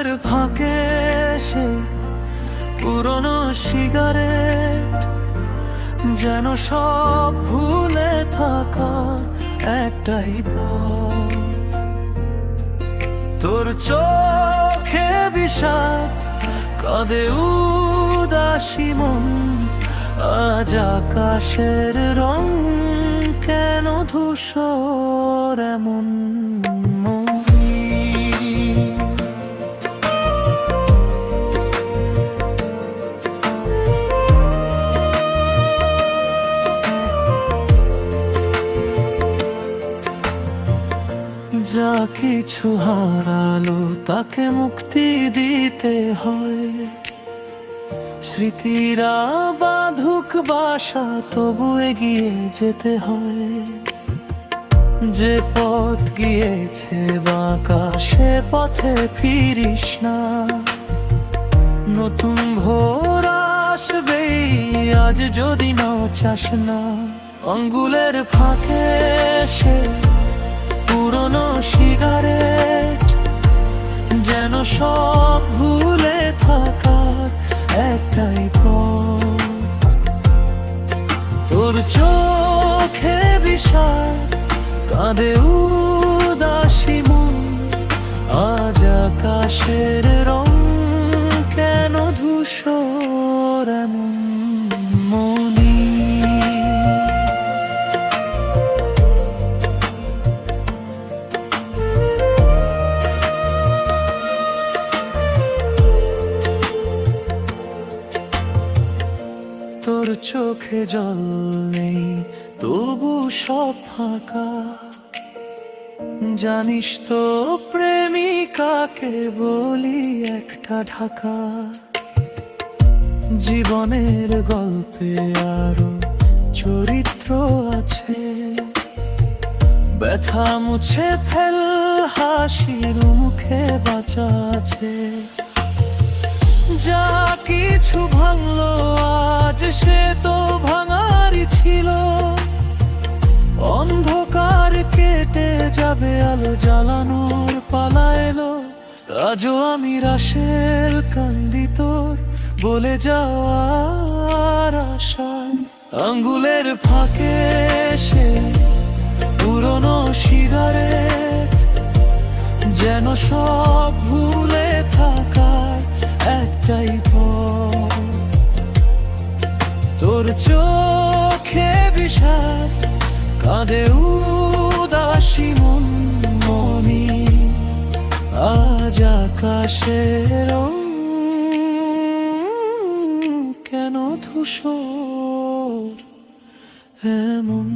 আঙ্গুলের ফাঁকে সে পুরনো সিগারেট, যেন সব ভুলে থাকা একটাই পথ। তোর চোখে বিষাদ, কাঁদে উদাসী মন, আজ আকাশের রং কেন ধূসর এমন। যা কিছু হারালো তাকে মুক্তি দিতে হয়, স্মৃতিরা বাঁধুক বাসা তবু এগিয়ে যেতে হয়। যে পথ গিয়েছে বাঁকা সে পথে ফিরিস না, নতুন ভোর আসবেই আজ যদি নাও চাস না। আঙ্গুলের ফাঁকে সে পুরনো সিগারেট, যেন সব ভুলে থাকার একটাই পথ। তোর চোখে বিষাদ, কাঁদে উদাসী মন, আজ আকাশের রং কেন ধূসর এমন। মনি তোর চোখে জল নেই তবু সব ফাঁকা, জানিস তো প্রেমিকাকে বলি একটা ঢাকা। জীবনের গল্পে আরো চরিত্র আছে, ব্যথা মুছে ফেল হাসির মুখে বাঁচা আছে। যা কিছু ভাঙলো আজ সে তো ভাঙারই ছিল, অন্ধকার কেটে যাবে আলো জ্বালানোর পালা এলো। আজও আমি রাশেল কান্দি তোর বলে যাওয়ার আশায়। আঙ্গুলের ফাঁকে সে পুরনো সিগারেট, যেন সব ভুলে থাকার একটাই পথ। তোর চোখে বিষাদ, কাঁদে উদাসী মন, মনি আজ আকাশের রং কেন ধূসর এমন।